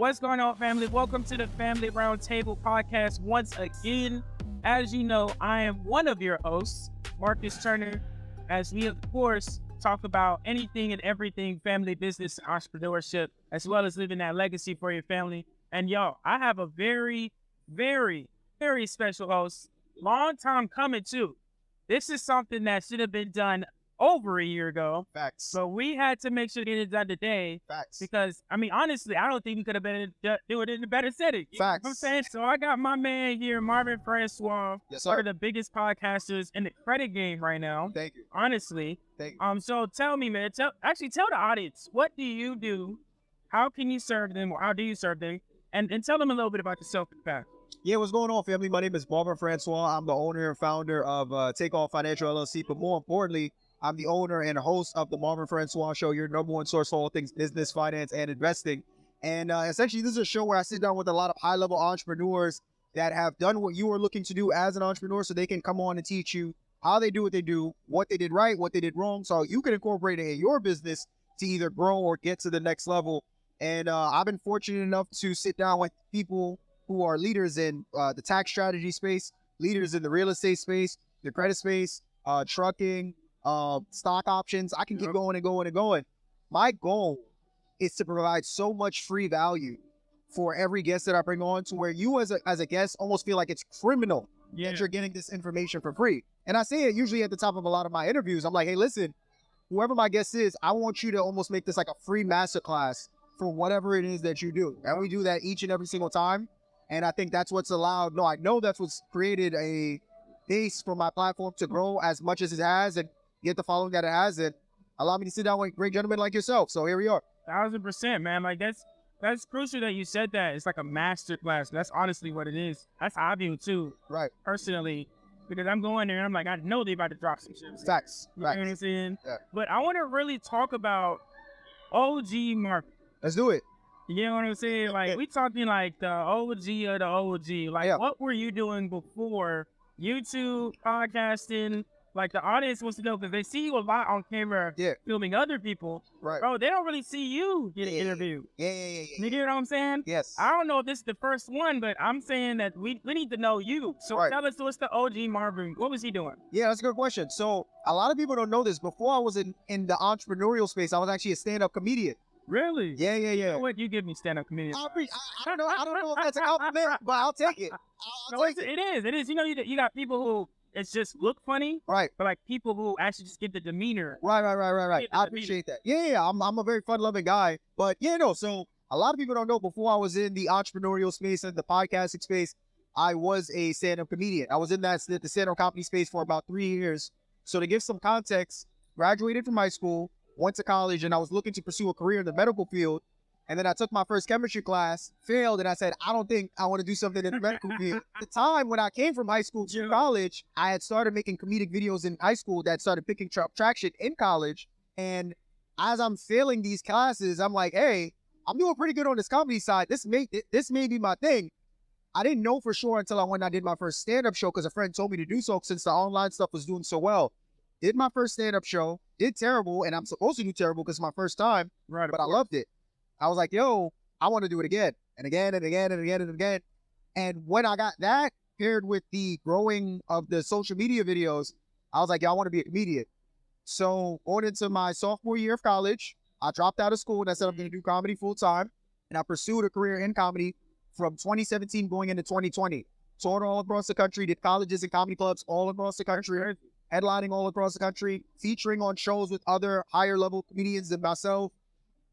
What's going on, family? Welcome to the Family Roundtable podcast once again. As you know, I am one of your hosts, Marcus Turner, as we, of course, talk about anything and everything family business and entrepreneurship, as well as living that legacy for your family. And y'all, I have a very, very, very special host. Long time coming, too. This is something that should have been done over a year ago. Facts. So we had to make sure to get it done today. Facts. Because, I mean, honestly, I don't think we could have been do it in a better setting. You know what I'm saying? So I got my man here, Marvin Francois, Yes, sir. one of the biggest podcasters in the credit game right now. Thank you. Honestly. Thank you. So tell me, man, tell the audience, what do you do? How can you serve them, or how do you serve them? And tell them a little bit about yourself in the past. Yeah, what's going on, family? My name is Marvin Francois. I'm the owner and founder of Take Off Financial LLC, but more importantly, I'm the owner and host of the Marvin Francois Show, your number one source for all things business, finance, and investing. And essentially, this is a show where I sit down with a lot of high-level entrepreneurs that have done what you are looking to do as an entrepreneur, so they can come on and teach you how they do, what they did right, what they did wrong, so you can incorporate it in your business to either grow or get to the next level. And I've been fortunate enough to sit down with people who are leaders in the tax strategy space, leaders in the real estate space, the credit space, trucking, stock options. I can keep going and going and going. My goal is to provide so much free value for every guest that I bring on, to where you as a guest almost feel like it's criminal that you're getting this information for free. And I say it usually at the top of a lot of my interviews. I'm like, hey, listen, whoever my guest is, I want you to almost make this like a free masterclass for whatever it is that you do. And we do that each and every single time. And I think that's what's allowed. No, I know that's what's created a base for my platform to grow as much as it has and get the following that it has, and allow me to sit down with great gentlemen like yourself. So here we are. 1,000%, man. Like that's crucial that you said that. It's like a master class. That's honestly what it is. That's how I view it too. Right. Personally, because I'm going there and I'm like, I know they about to drop some shit. Facts. You know what I'm saying? Yeah. But I want to really talk about OG Marvin. Let's do it. You know what I'm saying? Like, we talking like the OG of the OG. Like, what were you doing before YouTube, podcasting? Like, the audience wants to know, because they see you a lot on camera filming other people. Right. Bro, they don't really see you get interviewed. Yeah. You get what I'm saying? Yes. I don't know if this is the first one, but I'm saying that we need to know you. So tell us, what's the OG Marvin? What was he doing? Yeah, that's a good question. So a lot of people don't know this. Before I was in the entrepreneurial space, I was actually a stand-up comedian. Really? Yeah. You know what? You give me stand-up comedian. I don't know if that's a compliment, but I'll take it. It is. You know, you got people who it's just look funny, right? But like people who actually just get the demeanor, right. I appreciate that. Yeah. I'm a very fun-loving guy, but so a lot of people don't know. Before I was in the entrepreneurial space and the podcasting space, I was a stand-up comedian. I was in the stand-up comedy space for about 3 years. So to give some context, graduated from high school, went to college, and I was looking to pursue a career in the medical field. And then I took my first chemistry class, failed, and I said, I don't think I want to do something in the medical field. At the time when I came from high school to college, I had started making comedic videos in high school that started picking traction in college. And as I'm failing these classes, I'm like, hey, I'm doing pretty good on this comedy side. This may be my thing. I didn't know for sure until I went and I did my first stand-up show, because a friend told me to do so, since the online stuff was doing so well. Did my first stand-up show, did terrible, and I'm supposed to do terrible because it's my first time, but I loved it. I was like, yo, I want to do it again and again and again and again and again. And when I got that paired with the growing of the social media videos, I was like, yo, I want to be a comedian. So going into my sophomore year of college, I dropped out of school and I said I'm going to do comedy full time. And I pursued a career in comedy from 2017 going into 2020. Toured all across the country, did colleges and comedy clubs all across the country, headlining all across the country, featuring on shows with other higher level comedians than myself.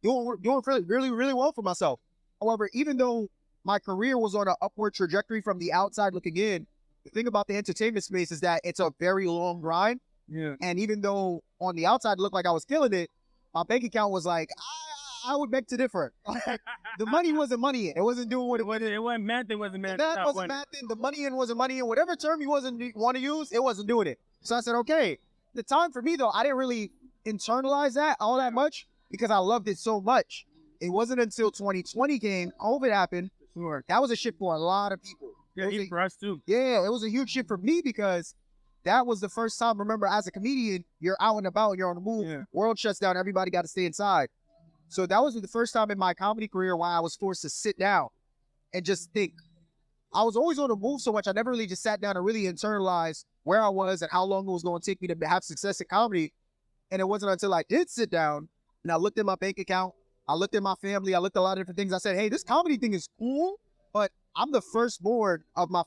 Doing really, really well for myself. However, even though my career was on an upward trajectory from the outside looking in, the thing about the entertainment space is that it's a very long grind. Yeah. And even though on the outside it looked like I was killing it, my bank account was like, I would beg to differ. The money wasn't money. It wasn't doing what it was. It wasn't math. It wasn't math. That wasn't math. The money in wasn't money in. Whatever term you wasn't want to use, it wasn't doing it. So I said, okay. The time for me though, I didn't really internalize that all that much, because I loved it so much. It wasn't until 2020 came, COVID happened. Sure. That was a shift for a lot of people. Yeah, for us too. Yeah, it was a huge shift for me, because that was the first time, remember, as a comedian, you're out and about, you're on the move. Yeah. World shuts down, everybody got to stay inside. So that was the first time in my comedy career where I was forced to sit down and just think. I was always on the move so much, I never really just sat down and really internalized where I was and how long it was going to take me to have success in comedy. And it wasn't until I did sit down and I looked at my bank account, I looked at my family, I looked at a lot of different things. I said, hey, this comedy thing is cool, but I'm the firstborn of my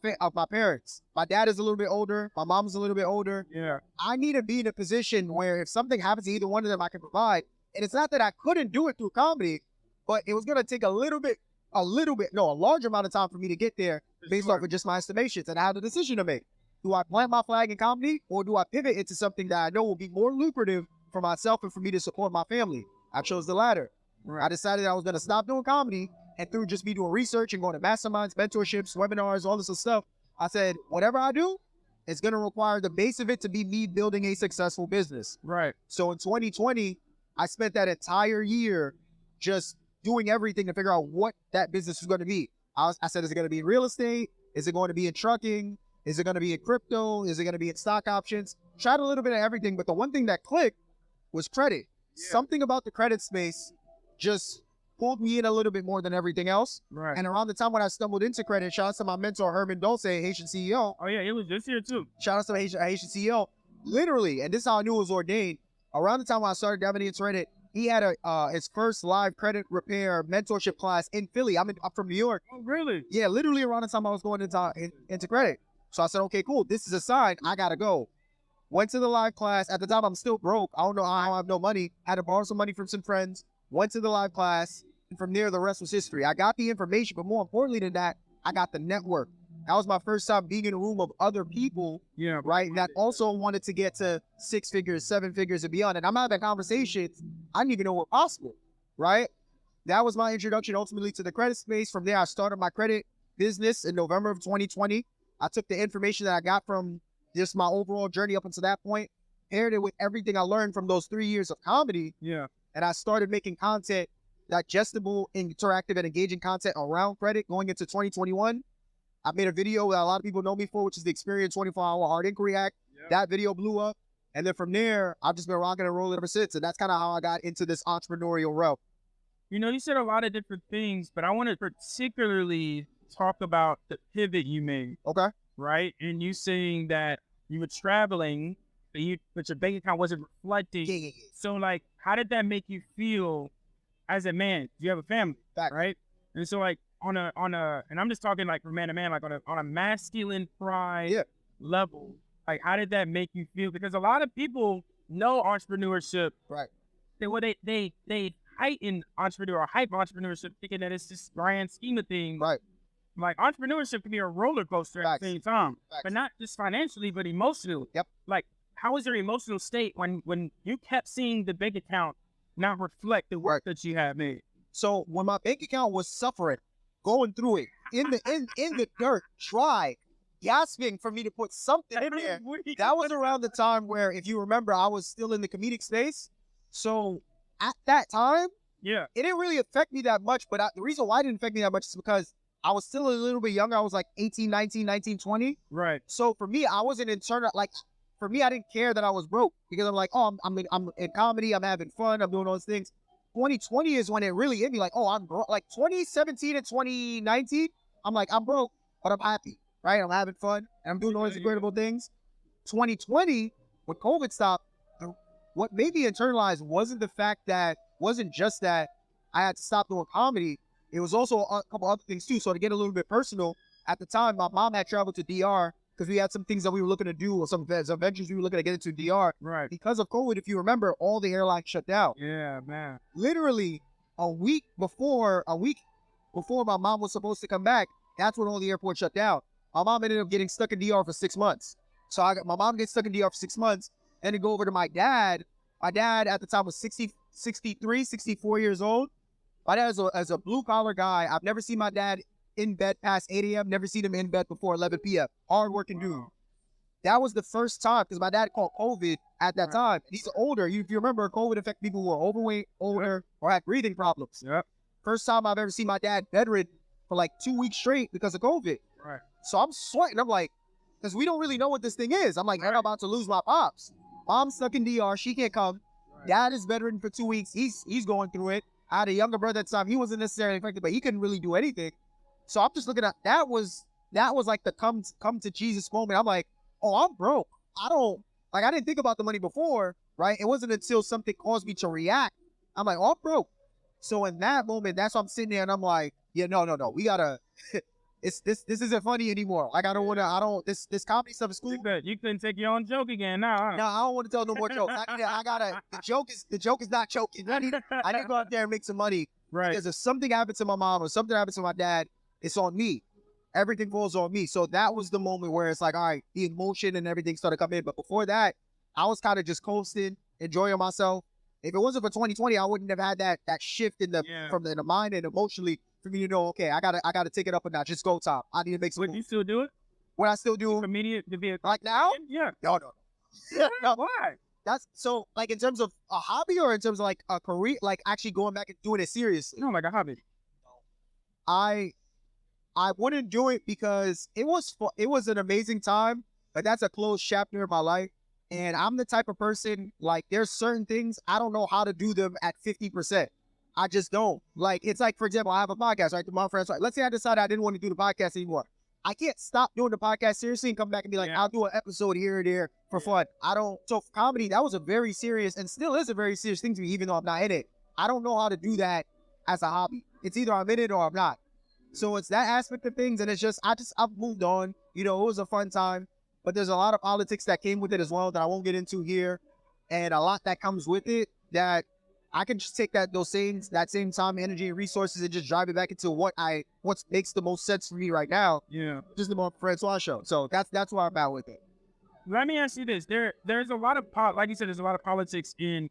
parents. My dad is a little bit older. My mom's a little bit older. Yeah. I need to be in a position where if something happens to either one of them, I can provide. And it's not that I couldn't do it through comedy, but it was going to take a large amount of time for me to get there based off of just my estimations. And I had a decision to make. Do I plant my flag in comedy or do I pivot into something that I know will be more lucrative for myself and for me to support my family? I chose the latter. Right. I decided I was going to stop doing comedy, and through just me doing research and going to masterminds, mentorships, webinars, all this stuff, I said, whatever I do, it's going to require the base of it to be me building a successful business. Right. So in 2020, I spent that entire year just doing everything to figure out what that business was going to be. I said, is it going to be in real estate? Is it going to be in trucking? Is it going to be in crypto? Is it going to be in stock options? Tried a little bit of everything, but the one thing that clicked was credit. Yeah. Something about the credit space just pulled me in a little bit more than everything else. Right. And around the time when I stumbled into credit, shout out to my mentor, Herman Dulce, Haitian CEO. Oh, yeah, it was this year too. Shout out to Haitian CEO. Literally, and this is how I knew it was ordained. Around the time when I started diving into credit, he had his first live credit repair mentorship class in Philly. I'm from New York. Oh, really? Yeah, literally around the time I was going into credit. So I said, okay, cool. This is a sign. I got to go. Went to the live class. At the time, I'm still broke. I don't know how I have no money. Had to borrow some money from some friends. Went to the live class. And from there, the rest was history. I got the information, but more importantly than that, I got the network. That was my first time being in a room of other people, right, that also wanted to get to 6 figures, 7 figures, and beyond. And I'm having conversations I didn't even know were possible, right? That was my introduction ultimately to the credit space. From there, I started my credit business in November of 2020. I took the information that I got from just my overall journey up until that point, paired it with everything I learned from those 3 years of comedy. Yeah. And I started making content, digestible, interactive, and engaging content around credit going into 2021. I made a video that a lot of people know me for, which is the Experience 24-Hour Hard Inquiry Act. Yep. That video blew up. And then from there, I've just been rocking and rolling ever since. And that's kind of how I got into this entrepreneurial realm. You know, you said a lot of different things, but I want to particularly talk about the pivot you made. Okay. Right? And you saying that you were traveling, but your bank account wasn't reflecting. Yeah. So, like, how did that make you feel as a man? You have a family, right? And so, like, on a, and I'm just talking like from man to man, like on a masculine pride level, like, how did that make you feel? Because a lot of people know entrepreneurship, right? They heighten entrepreneur or hype entrepreneurship, thinking that it's this grand scheme of things, right? Like, entrepreneurship can be a roller coaster at the same time, but not just financially, but emotionally. Yep. Like, how was your emotional state when you kept seeing the bank account not reflect the work that you had made? So when my bank account was suffering, going through it in the dirt, dry, gasping for me to put something in there, that was around the time where, if you remember, I was still in the comedic space. So at that time, it didn't really affect me that much. But the reason why it didn't affect me that much is because I was still a little bit younger. I was like 18, 19, 20. Right. So for me, I wasn't for me, I didn't care that I was broke, because I'm like, oh, I'm in comedy, I'm having fun, I'm doing all those things. 2020 is when it really hit me, like, oh, I'm broke. Like 2017 and 2019, I'm like, I'm broke, but I'm happy, right? I'm having fun, and I'm doing all these incredible things. 2020, when COVID stopped, what made me internalize wasn't just that I had to stop doing comedy. It was also a couple other things too. So to get a little bit personal, at the time, my mom had traveled to DR because we had some things that we were looking to do, or some ventures we were looking to get into DR. Right. Because of COVID, if you remember, all the airlines shut down. Yeah, man. Literally a week before my mom was supposed to come back, that's when all the airports shut down. My mom ended up getting stuck in DR for 6 months. So my mom gets stuck in DR for 6 months, and then go over to my dad. My dad at the time was 63, 64 years old. My dad is a blue-collar guy. I've never seen my dad in bed past 8 a.m., never seen him in bed before 11 p.m. Hard-working dude. That was the first time, because my dad caught COVID at that time. He's older. If you remember, COVID affected people who are overweight, older, or had breathing problems. Yep. First time I've ever seen my dad bedridden for like 2 weeks straight because of COVID. Right. So I'm sweating. I'm like, because we don't really know what this thing is. I'm like, I'm about to lose my pops. Mom's stuck in DR. She can't come. Right. Dad is bedridden for 2 weeks. He's going through it. I had a younger brother at the time. He wasn't necessarily affected, but he couldn't really do anything. So I'm just looking at that was like the come to Jesus moment. I'm like, oh, I'm broke. I didn't think about the money before, right? It wasn't until something caused me to react. I'm like, oh, I'm broke. So in that moment, that's why I'm sitting there and I'm like, yeah, no. We gotta this isn't funny anymore. Like this comedy stuff is cool. You couldn't take your own joke again now, huh? No, I don't want to tell no more jokes. The joke is not choking. I need to go out there and make some money. Right. Because if something happened to my mom or something happened to my dad, it's on me. Everything falls on me. So that was the moment where it's like, all right, the emotion and everything started coming in. But before that, I was kind of just coasting, enjoying myself. If it wasn't for 2020, I wouldn't have had that shift in the mind and emotionally for me to know, okay, I gotta take it up a notch. It's go time. I need to make some. Would you still do it? Would I still do comedian to be a like now? Yeah. No. No. Why? That's so like in terms of a hobby or in terms of like a career, like actually going back and doing it seriously. No, like a hobby. I wouldn't do it because it was an amazing time, but that's a closed chapter of my life. And I'm the type of person, like, there's certain things I don't know how to do them at 50%. I just don't. Like, it's like, for example, I have a podcast, right? My friends, right? Let's say I decided I didn't want to do the podcast anymore. I can't stop doing the podcast seriously and come back and be like, I'll do an episode here or there for fun. So for comedy, that was a very serious and still is a very serious thing to me, even though I'm not in it. I don't know how to do that as a hobby. It's either I'm in it or I'm not. So it's that aspect of things. And it's just, I've moved on. You know, it was a fun time. But there's a lot of politics that came with it as well that I won't get into here. And a lot that comes with it that I can just take that same time, energy, and resources and just drive it back into what makes the most sense for me right now. Yeah. Just the Francois show. So that's where I'm at with it. Let me ask you this. There's a lot of like you said, there's a lot of politics in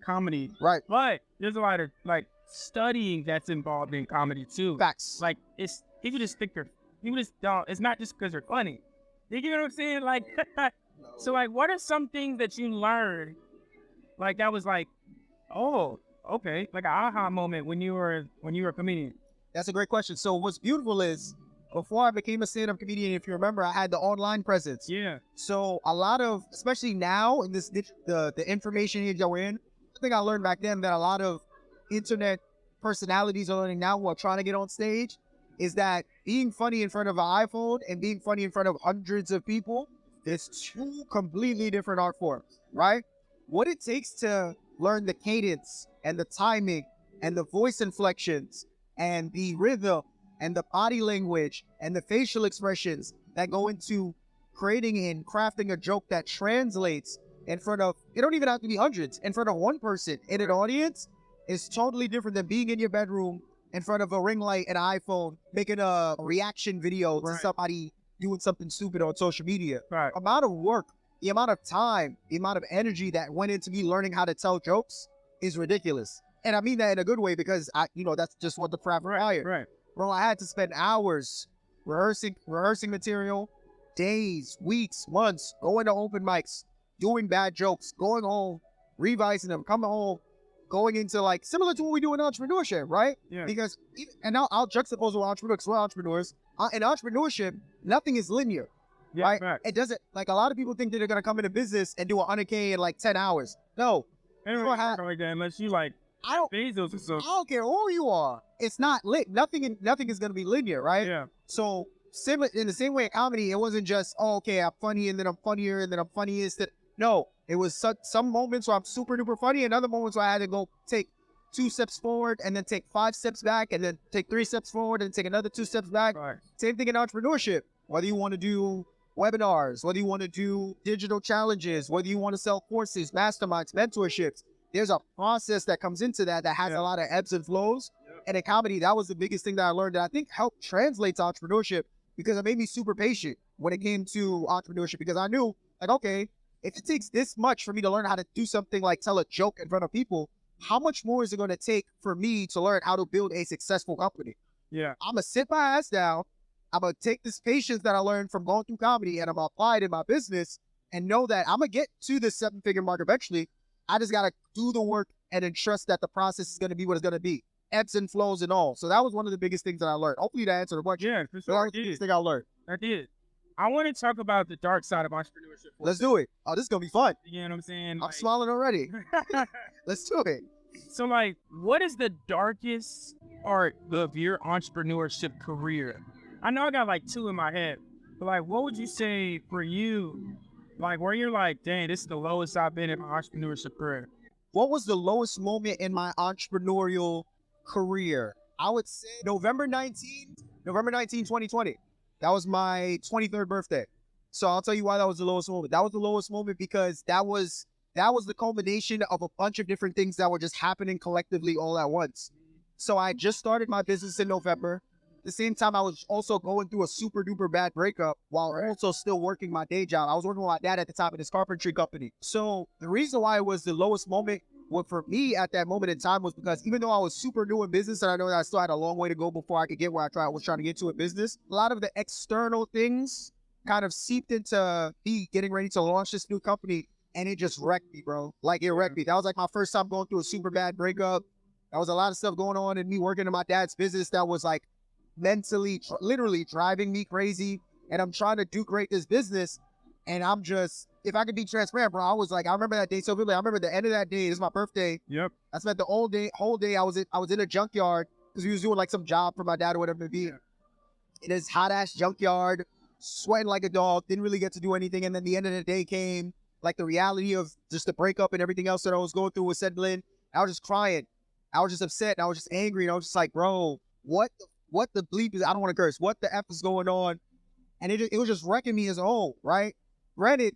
comedy. Right. But there's a lot of like studying that's involved in comedy too. Facts. Like people just don't, it's not just because they're funny. You get what I'm saying? Like, so like, what are some things that you learned, like that was like, oh, okay, like an aha moment when you were a comedian? That's a great question. So what's beautiful is before I became a stand-up comedian, if you remember, I had the online presence. Yeah. So a lot of, especially now in this the information age that we're in, I think I learned back then that a lot of internet personalities are learning now who are trying to get on stage is that being funny in front of an iPhone and being funny in front of hundreds of people is two completely different art forms, right? What it takes to learn the cadence and the timing and the voice inflections and the rhythm and the body language and the facial expressions that go into creating and crafting a joke that translates in front of, it don't even have to be hundreds, in front of one person in an audience is totally different than being in your bedroom in front of a ring light and an iPhone, making a reaction video to somebody doing something stupid on social media. Right. The amount of work, the amount of time, the amount of energy that went into me learning how to tell jokes is ridiculous. And I mean that in a good way because that's just what the craft required. Right. Bro, I had to spend hours rehearsing material, days, weeks, months, going to open mics, doing bad jokes, going home, revising them, coming home, going into like similar to what we do in entrepreneurship, right? Yeah. Because I'll juxtapose with entrepreneurs because we're entrepreneurs. In entrepreneurship, nothing is linear, right? Fact. It doesn't, like, a lot of people think that they're gonna come into business and do 100K in like 10 hours. No, like that unless you like Bezos or something. I don't care who you are. It's not lit. Nothing is gonna be linear, right? Yeah. So similar in the same way in comedy, it wasn't just okay, I'm funny and then I'm funnier and then I'm funniest. No, it was some moments where I'm super duper funny and other moments where I had to go take 2 steps forward and then take 5 steps back and then take 3 steps forward and take another 2 steps back. Right. Same thing in entrepreneurship. Whether you want to do webinars, whether you want to do digital challenges, whether you want to sell courses, masterminds, mentorships, there's a process that comes into that has a lot of ebbs and flows. And in comedy, that was the biggest thing that I learned that I think helped translate to entrepreneurship because it made me super patient when it came to entrepreneurship because I knew, like, okay, if it takes this much for me to learn how to do something like tell a joke in front of people, how much more is it going to take for me to learn how to build a successful company? Yeah. I'm going to sit my ass down. I'm going to take this patience that I learned from going through comedy and I'm going to apply it in my business and know that I'm going to get to the 7-figure mark eventually. I just got to do the work and then trust that the process is going to be what it's going to be. Ebbs and flows and all. So that was one of the biggest things that I learned. Hopefully that answered the question. Yeah, for sure. That was the biggest thing I learned. I did. I want to talk about the dark side of entrepreneurship. Let's do it. Oh, this is going to be fun. You know what I'm saying? I'm smiling already. Let's do it. So, like, what is the darkest part of your entrepreneurship career? I know I got like two in my head, but like, what would you say for you? Like, where you're like, dang, this is the lowest I've been in my entrepreneurship career. What was the lowest moment in my entrepreneurial career? I would say November 19, 2020. That was my 23rd birthday. So I'll tell you why that was the lowest moment. That was the lowest moment because that was the culmination of a bunch of different things that were just happening collectively all at once. So I just started my business in November. At the same time, I was also going through a super duper bad breakup while also still working my day job. I was working with my dad at the time in his carpentry company. So the reason why it was the lowest moment for me at that moment in time was because even though I was super new in business and I know that I still had a long way to go before I could get where I was trying to get to in business, a lot of the external things kind of seeped into me getting ready to launch this new company, and it just wrecked me, bro. Like, it wrecked me. That was like my first time going through a super bad breakup. There was a lot of stuff going on in me working in my dad's business that was like mentally, literally driving me crazy. And I'm trying to do great this business. And I'm just, if I could be transparent, bro, I was like, I remember that day so vividly. I remember the end of that day. This is my birthday. Yep. I spent the whole day. I was in a junkyard because we was doing like some job for my dad or whatever it be. Yeah. In this hot ass junkyard, sweating like a dog. Didn't really get to do anything. And then the end of the day came, like the reality of just the breakup and everything else that I was going through was settling in. I was just crying. I was just upset. And I was just angry. And I was just like, bro, what the bleep is? I don't want to curse. What the F is going on? And it was just wrecking me as a whole, right? Granted,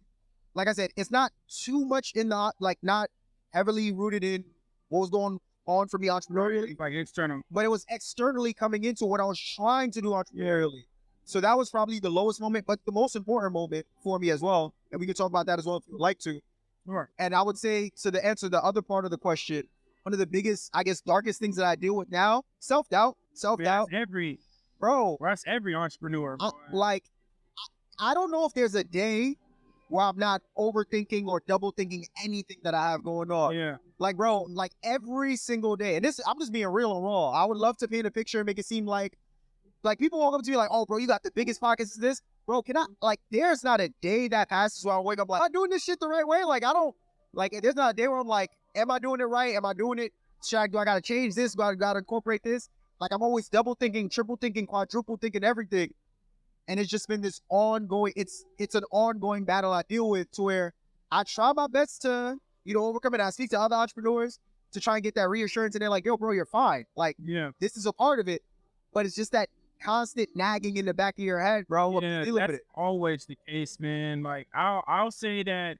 like I said, it's not too much in the, like, not heavily rooted in what was going on for me entrepreneurially. Like external. But it was externally coming into what I was trying to do entrepreneurially. So that was probably the lowest moment, but the most important moment for me as well. And we can talk about that as well if you would like to. Sure. And I would say, so to answer the other part of the question, one of the biggest, I guess, darkest things that I deal with now, self-doubt. That's every entrepreneur. I don't know if there's a day where I'm not overthinking or double thinking anything that I have going on. Yeah. Like, bro, like every single day. And this, I'm just being real and raw. I would love to paint a picture and make it seem like people walk up to me like, oh, bro, you got the biggest pockets of this. Bro, there's not a day that passes where I wake up like, am I doing this shit the right way? Like, I don't, like, there's not a day where I'm like, am I doing it right? Am I doing it? Do I got to change this? Do I got to incorporate this? Like, I'm always double thinking, triple thinking, quadruple thinking everything. And it's just been this ongoing, it's an ongoing battle I deal with to where I try my best to, overcome it. I speak to other entrepreneurs to try and get that reassurance. And they're like, yo, bro, you're fine. Like, yeah, this is a part of it. But it's just that constant nagging in the back of your head, bro. Yeah, that's always the case, man. Like, I'll say that,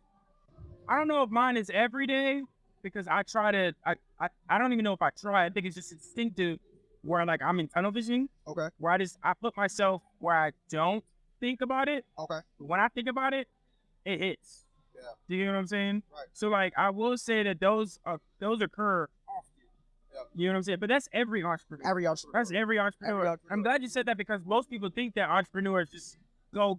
I don't know if mine is every day because I try to, I don't even know if I try. I think it's just instinctive where like I'm in tunnel vision. Okay. Where I put myself where I don't think about it. Okay. When I think about it, it hits. Yeah. Do you know what I'm saying? Right. So like I will say that those occur often. Yep. You know what I'm saying? But that's every entrepreneur. That's every entrepreneur. I'm glad you said that because most people think that entrepreneurs just go.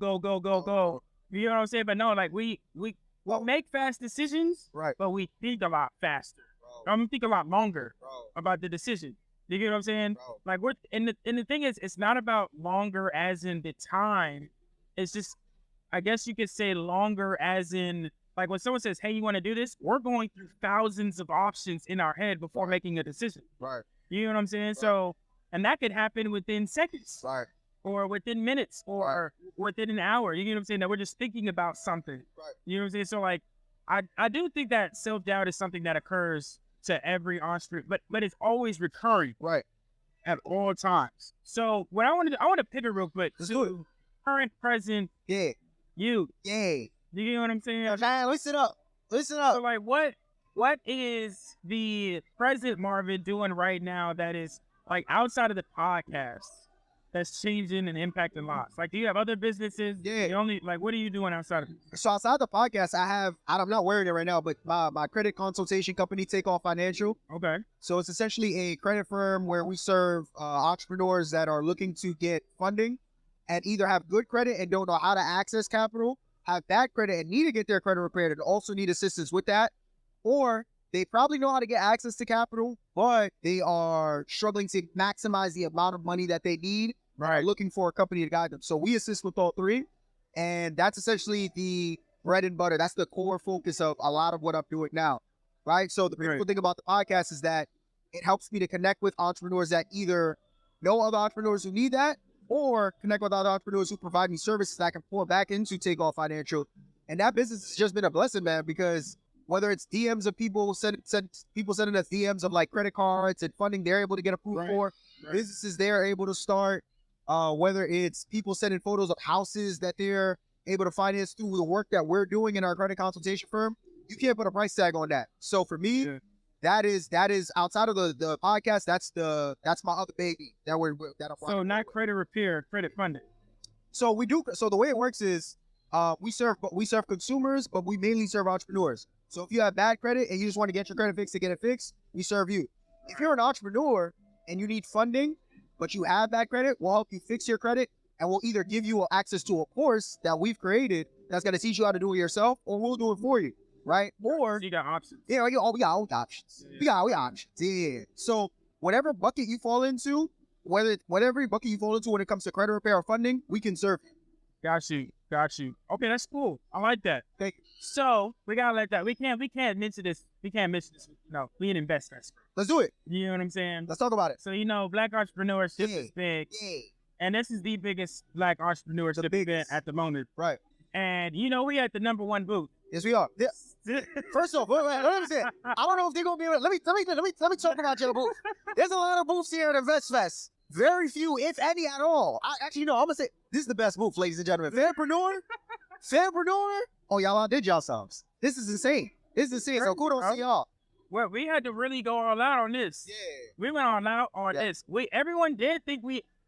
You know what I'm saying? But no, like we make fast decisions, right? But we think a lot faster. Bro. Think a lot longer, bro, about the decision. You get what I'm saying? Bro. Like the thing is, it's not about longer as in the time. It's just, I guess you could say longer as in like when someone says, "Hey, you want to do this?" We're going through thousands of options in our head before making a decision. Right. You know what I'm saying? Right. So, and that could happen within seconds. Right. Or within minutes, or within an hour. You know what I'm saying? That we're just thinking about something. Right. You know what I'm saying? So like, I do think that self-doubt is something that occurs to every entrepreneur, but it's always recurring. Right. At all times. So what I want to pivot real quick to current, present. Yeah. You. Yeah. You know what I'm saying? Man, listen up. So like, what is the present Marvin doing right now that is like outside of the podcast that's changing and impacting lives? Like, do you have other businesses? Yeah. What are you doing outside of it? So outside the podcast, I'm not wearing it right now, but my credit consultation company, Takeoff Financial. Okay. So it's essentially a credit firm where we serve entrepreneurs that are looking to get funding and either have good credit and don't know how to access capital, have bad credit and need to get their credit repaired and also need assistance with that, or they probably know how to get access to capital, but they are struggling to maximize the amount of money that they need. Right. Looking for a company to guide them. So we assist with all three. And that's essentially the bread and butter. That's the core focus of a lot of what I'm doing now. right? So the beautiful thing about the podcast is that it helps me to connect with entrepreneurs that either know other entrepreneurs who need that, or connect with other entrepreneurs who provide me services that I can pour back into Takeoff Financial. And that business has just been a blessing, man, because whether it's DMs of people people sending us DMs of like credit cards and funding they're able to get approved for, businesses they're able to start, whether it's people sending photos of houses that they're able to finance through the work that we're doing in our credit consultation firm, you can't put a price tag on that. So for me, that is outside of the podcast. That's my other baby that I'm so not credit repair, credit funding. So we do. So the way it works is, we serve consumers, but we mainly serve entrepreneurs. So if you have bad credit and you just want to get your credit fixed to get it fixed, we serve you. If you're an entrepreneur and you need funding, but you have bad credit, we'll help you fix your credit, and we'll either give you access to a course that we've created that's going to teach you how to do it yourself, or we'll do it for you, right? Or so you got options. Yeah, we got options. We got options. Yeah. So whatever bucket you fall into, whatever bucket you fall into when it comes to credit repair or funding, we can serve you. Got you. Okay, that's cool. I like that. Thank you. So we gotta let that. We can't mention this. We can't mention this. No, we in Investfest. Let's do it. You know what I'm saying? Let's talk about it. So Black entrepreneurship is big. Yeah. And this is the biggest Black entrepreneurship event at the moment. Right. And we at the #1 booth. Yes, we are. Yeah. First off, wait, let me say. I don't know if they're gonna be able to, let me talk about your booth. There's a lot of booths here at Investfest. Very few, if any at all. I'm gonna say this is the best booth, ladies and gentlemen. Fairpreneur. Oh, y'all outdid yourselves. This is insane. So kudos to y'all. Well, we had to really go all out on this. Yeah. We went all out on this.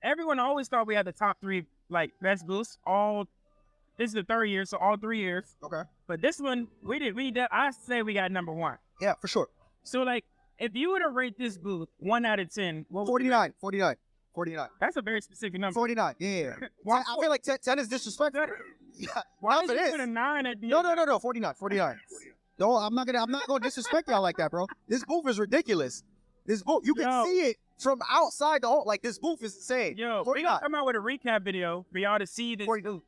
Everyone always thought we had the top 3 like best booths. This is the 3rd year, so all 3 years. Okay. But this one, I say we got #1. Yeah, for sure. So like, if you were to rate this booth 1 out of 10, what 49. That's a very specific number. 49. Yeah. I feel like 10 is disrespectful. Yeah. Why did you put a 9 at the end? No. 49. No, I'm not gonna disrespect y'all like that, bro. This booth is ridiculous. This booth, you can see it from outside the hall. Like, this booth is insane. We gonna come out with a recap video for y'all to see this booth.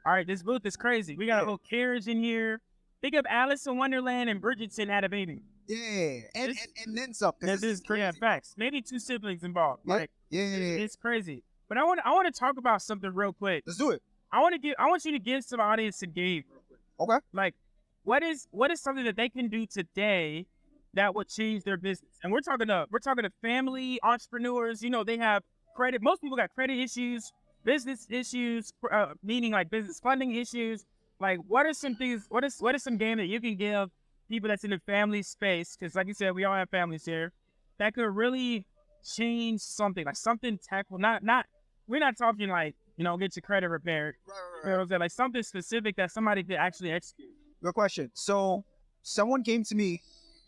All right, this booth is crazy. We got a whole carriage in here. Think of Alice in Wonderland and Bridgerton had a baby. Yeah, and then something. This is crazy. Yeah, facts. Maybe 2 siblings involved. Yeah. Like, it's crazy. But I want to talk about something real quick. Let's do it. I want you to give some audience a game. Okay. Like, what is something that they can do today that would change their business? And we're talking to family entrepreneurs. They have credit. Most people got credit issues, business issues, meaning like business funding issues. Like, what are some things? What is some game that you can give people that's in the family space? Because like you said, we all have families here that could really change something, like something tactful. We're not talking like, get your credit repaired. Right. You know what I'm saying? Like something specific that somebody could actually execute. Good question. So someone came to me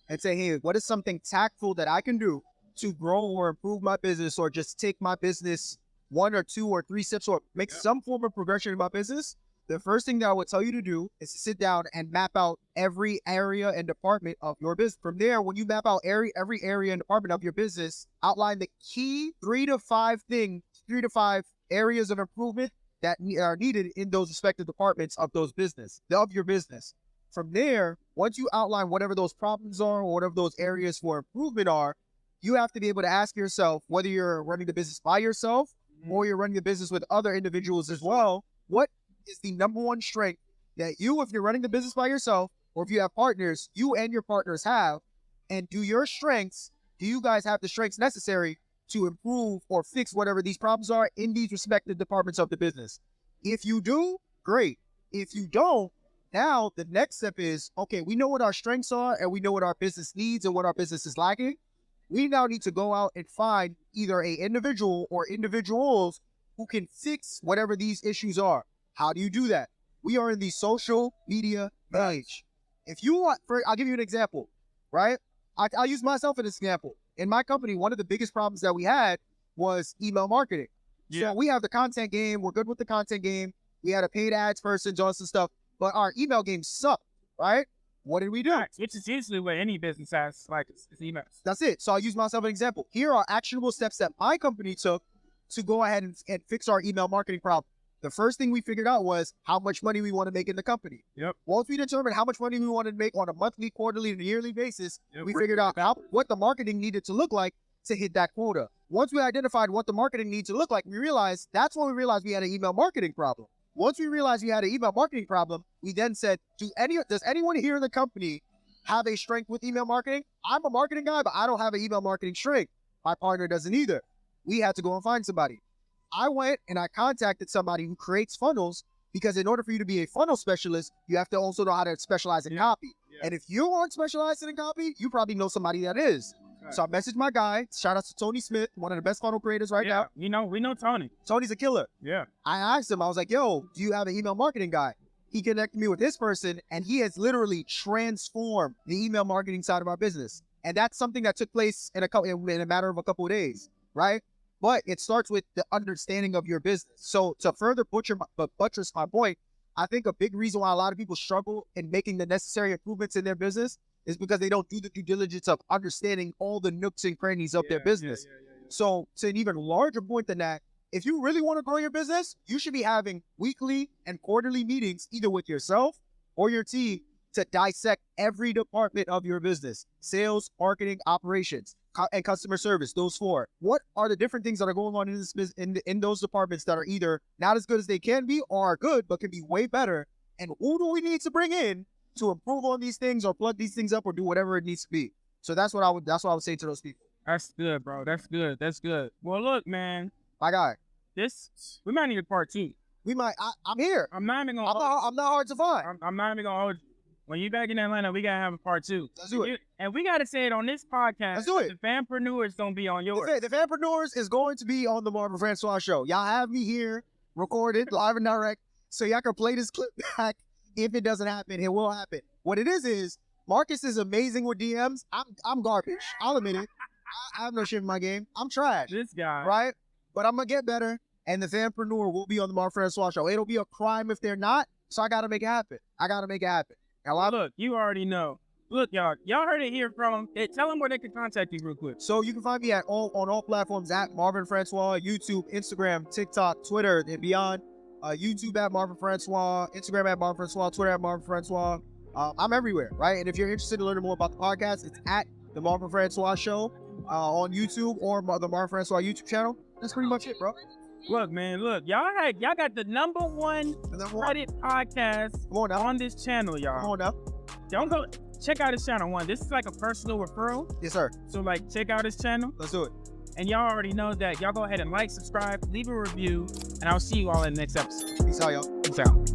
and said, hey, what is something tactful that I can do to grow or improve my business, or just take my business 1 or 2 or 3 steps, or make some form of progression in my business? The first thing that I would tell you to do is to sit down and map out every area and department of your business. From there, when you map out every area and department of your business, outline the key 3 to 5 areas of improvement that are needed in those respective departments of your business. From there, once you outline whatever those problems are or whatever those areas for improvement are, you have to be able to ask yourself, whether you're running the business by yourself or you're running the business with other individuals as well, what is the #1 strength that you, if you're running the business by yourself, or if you have partners, you and your partners have, and do you guys have the strengths necessary to improve or fix whatever these problems are in these respective departments of the business? If you do, great. If you don't, now the next step is, okay, we know what our strengths are and we know what our business needs and what our business is lacking. We now need to go out and find either an individual or individuals who can fix whatever these issues are. How do you do that? We are in the social media age. If you want, I'll give you an example, right? I'll use myself as an example. In my company, one of the biggest problems that we had was email marketing. Yeah. So we have the content game. We're good with the content game. We had a paid ads person, all this stuff, but our email game sucked, right? What did we do? Which is usually what any business has, like, it's emails. That's it. So I'll use myself as an example. Here are actionable steps that my company took to go ahead and fix our email marketing problem. the first thing we figured out was how much money we want to make in the company. Yep. Once we determined how much money we wanted to make on a monthly, quarterly, and yearly basis, Yep. we figured out what the marketing needed to look like to hit that quota. Once we identified what the marketing needs to look like, we realized that's when we realized we had an email marketing problem. Once we realized we had an email marketing problem, we then said, does anyone here in the company have a strength with email marketing? I'm a marketing guy, but I don't have an email marketing strength. My partner doesn't either. We had to go and find somebody. I went and I contacted somebody who creates funnels, because in order for you to be a funnel specialist, you have to also know how to specialize in copy. Yeah. And if you aren't specialized in copy, you probably know somebody that is. Right. So I messaged my guy. Shout out to Tony Smith, one of the best funnel creators right now. We know Tony. Tony's a killer. Yeah. I asked him, I was like, yo, do you have an email marketing guy? He connected me with this person, and he has literally transformed the email marketing side of our business. And that's something that took place in a matter of a couple of days, right? But it starts with the understanding of your business. So to further buttress my point, I think a big reason why a lot of people struggle in making the necessary improvements in their business is because they don't do the due diligence of understanding all the nooks and crannies of their business. So to an even larger point than that, if you really want to grow your business, you should be having weekly and quarterly meetings, either with yourself or your team, to dissect every department of your business: sales, marketing, operations, and customer service. Those four. What are the different things that are going on in this in those departments that are either not as good as they can be, or are good but can be way better? And who do we need to bring in to improve on these things, or plug these things up, or do whatever it needs to be? So that's what I would say to those people. That's good, bro. That's good. Well, look, man. My guy. We might need a part 2. We might. I'm here. I'm not even gonna. I'm not hard to find. I'm not even gonna hold you. When you back in Atlanta, we gotta have a part 2. Let's do it. And we gotta say it on this podcast. Let's do it. The Fanpreneurs gonna be on yours. The Fanpreneurs is going to be on the Marvin Francois show. Y'all have me here, recorded, live and direct, so y'all can play this clip back. If it doesn't happen, it will happen. What it is Marcus is amazing with DMs. I'm garbage. I'll admit it. I have no shit in my game. I'm trash. This guy. Right? But I'm gonna get better, and the Fanpreneur will be on the Marvin Francois show. It'll be a crime if they're not, so I gotta make it happen. Now, look, you already know. Look, y'all heard it here from him. Hey, tell them where they can contact you real quick. So you can find me on all platforms at Marvin Francois: YouTube, Instagram, TikTok, Twitter, and beyond. YouTube at Marvin Francois, Instagram at Marvin Francois, Twitter at Marvin Francois. I'm everywhere, right? And if you're interested in learning more about the podcast, it's at the Marvin Francois Show on YouTube, or the Marvin Francois YouTube channel. That's pretty much it, bro. Look, man, y'all got the number one credit podcast on this channel, y'all. Come on now. Don't go check out his channel. This is like a personal referral. Yes, sir. So like, check out his channel. Let's do it. And y'all already know that. Y'all go ahead and like, subscribe, leave a review, and I'll see you all in the next episode. Peace out, y'all. Peace out.